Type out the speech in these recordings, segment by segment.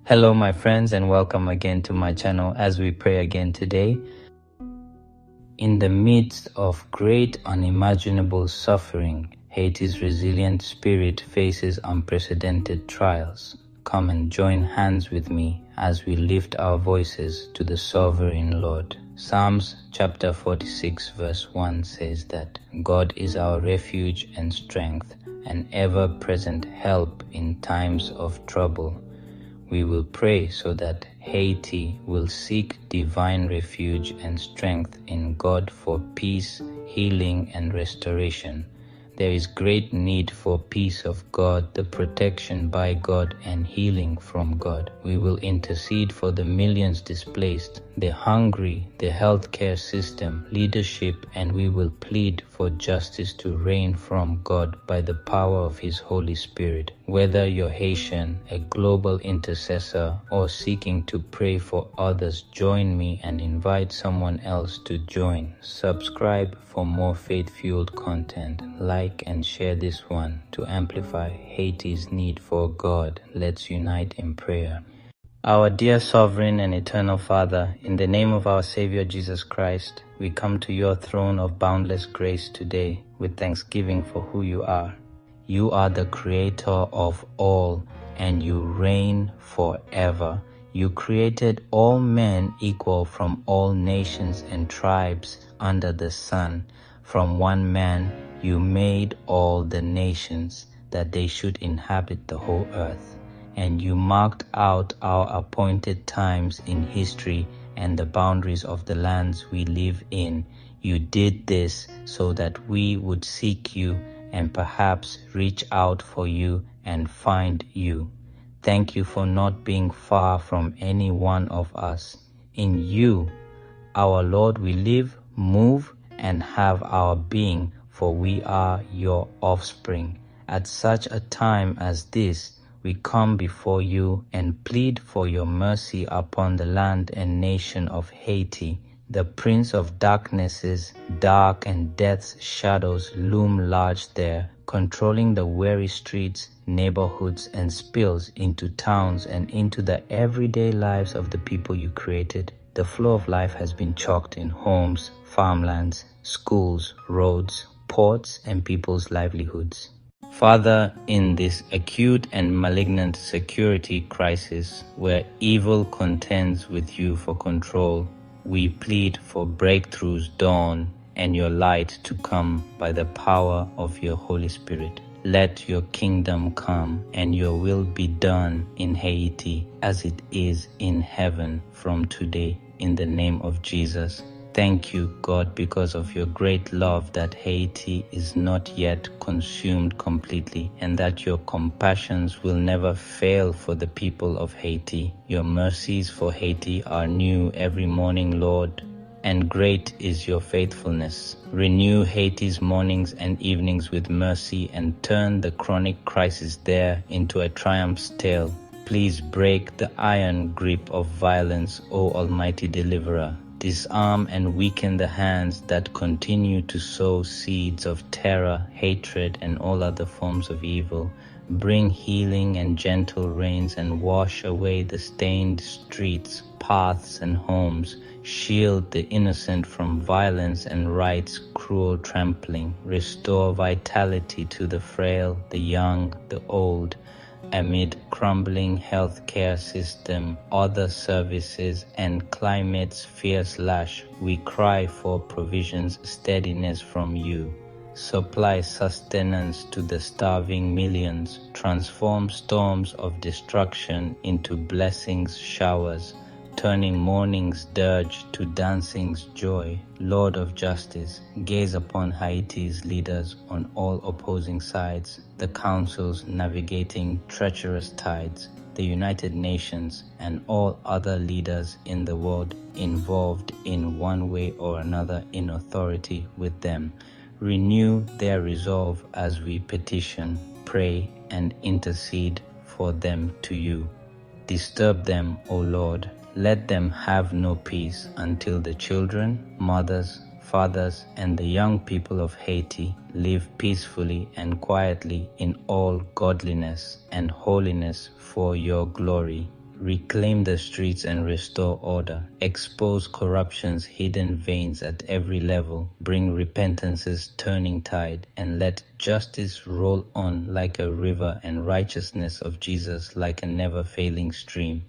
Hello, my friends, and welcome again to my channel as we pray again today. In the midst of great unimaginable suffering, Haiti's resilient spirit faces unprecedented trials. Come and join hands with me as we lift our voices to the sovereign Lord. Psalms chapter 46 verse 1 says that God is our refuge and strength, an ever-present help in times of trouble. We will pray so that Haiti will seek divine refuge and strength in God for peace, healing, and restoration. There is great need for peace of God, the protection by God, and healing from God. We will intercede for the millions displaced, the hungry, the healthcare system, leadership, and we will plead for justice to reign from God by the power of His Holy Spirit. Whether you're Haitian, a global intercessor, or seeking to pray for others, join me and invite someone else to join. Subscribe for more faith-fueled content. Like and share this one to amplify Haiti's need for God. Let's unite in prayer. Our dear sovereign and eternal Father, in the name of our Savior Jesus Christ, we come to your throne of boundless grace today with thanksgiving for who you are. You are the creator of all, and you reign forever. You created all men equal from all nations and tribes under the sun. From one man you made all the nations, that they should inhabit the whole earth. And you marked out our appointed times in history and the boundaries of the lands we live in. You did this so that we would seek you and perhaps reach out for you and find you. Thank you for not being far from any one of us. In you, our Lord, we live, move, and have our being, for we are your offspring. At such a time as this, we come before you and plead for your mercy upon the land and nation of Haiti. The Prince of Darknesses, dark and death's shadows loom large there, controlling the weary streets, neighborhoods, and spills into towns and into the everyday lives of the people you created. The flow of life has been chalked in homes, farmlands, schools, roads, ports, and people's livelihoods. Father, in this acute and malignant security crisis where evil contends with you for control, we plead for breakthroughs dawn and your light to come by the power of your Holy Spirit. Let your kingdom come and your will be done in Haiti as it is in heaven from today, in the name of Jesus. Thank you, God, because of your great love that Haiti is not yet consumed completely, and that your compassions will never fail for the people of Haiti. Your mercies for Haiti are new every morning, Lord, and great is your faithfulness. Renew Haiti's mornings and evenings with mercy and turn the chronic crisis there into a triumph's tale. Please break the iron grip of violence, O Almighty Deliverer. Disarm and weaken the hands that continue to sow seeds of terror, hatred, and all other forms of evil. Bring healing and gentle rains and wash away the stained streets, paths, and homes. Shield the innocent from violence and right's cruel trampling. Restore vitality to the frail, the young, the old. Amid crumbling healthcare system, other services, and climate's fierce lash, we cry for provisions, steadiness from you. Supply sustenance to the starving millions. Transform storms of destruction into blessings showers, turning mourning's dirge to dancing's joy. Lord of justice, gaze upon Haiti's leaders on all opposing sides, the councils navigating treacherous tides, the United Nations, and all other leaders in the world involved in one way or another in authority with them. Renew their resolve as we petition, pray, and intercede for them to you. Disturb them, O Lord. Let them have no peace until the children, mothers, fathers, and the young people of Haiti live peacefully and quietly in all godliness and holiness for your glory. Reclaim the streets and restore order. Expose corruption's hidden veins at every level. Bring repentance's turning tide, and let justice roll on like a river and righteousness of Jesus like a never-failing stream.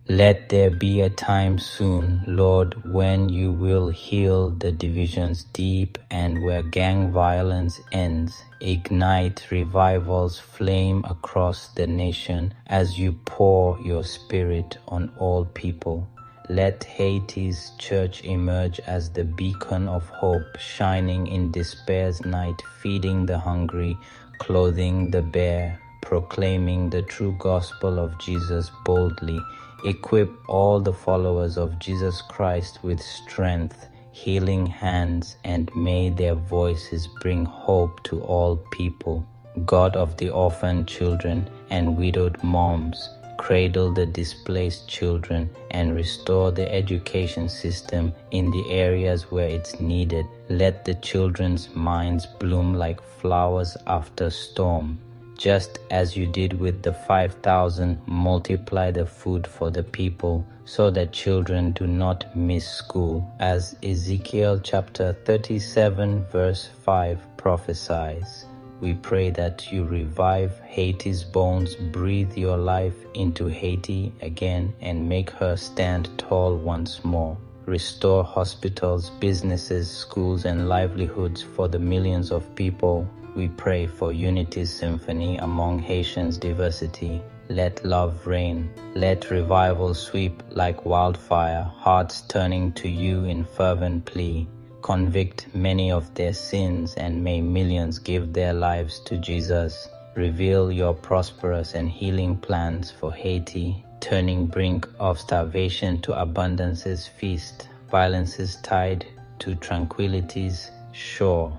Let there be a time soon, Lord, when you will heal the divisions deep, and where gang violence ends, ignite revival's flame across the nation as you pour your spirit on all people. Let Haiti's church emerge as the beacon of hope, shining in despair's night, feeding the hungry, clothing the bare, proclaiming the true gospel of Jesus boldly. Equip all the followers of Jesus Christ with strength, healing hands, and may their voices bring hope to all people. God of the orphan children and widowed moms, cradle the displaced children and restore the education system in the areas where it's needed. Let the children's minds bloom like flowers after storm. Just as you did with the 5,000, multiply the food for the people so that children do not miss school, as Ezekiel chapter 37 verse 5 prophesies. We pray that you revive Haiti's bones, breathe your life into Haiti again, and make her stand tall once more. Restore hospitals, businesses, schools, and livelihoods for the millions of people. We pray for unity's symphony among Haitians' diversity. Let love reign. Let revival sweep like wildfire, hearts turning to you in fervent plea. Convict many of their sins, and may millions give their lives to Jesus. Reveal your prosperous and healing plans for Haiti, turning brink of starvation to abundance's feast, violence's tide to tranquility's shore.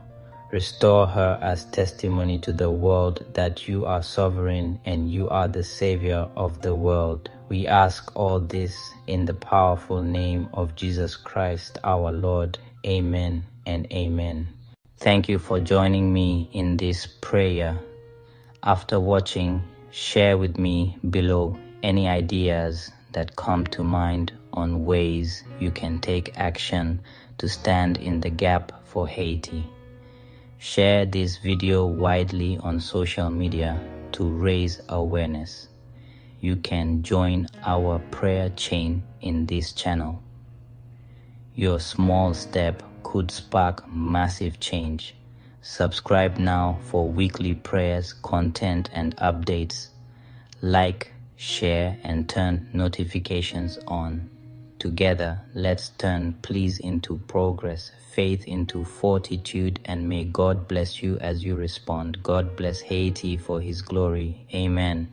Restore her as testimony to the world that you are sovereign and you are the Savior of the world. We ask all this in the powerful name of Jesus Christ our Lord. Amen and amen. Thank you for joining me in this prayer. After watching, share with me below any ideas that come to mind on ways you can take action to stand in the gap for Haiti. Share this video widely on social media to raise awareness. You can join our prayer chain in this channel. Your small step could spark massive change. Subscribe now for weekly prayers, content, and updates. Like, share, and turn notifications on. Together, let's turn pleas into progress, faith into fortitude, and may God bless you as you respond. God bless Haiti for His glory. Amen.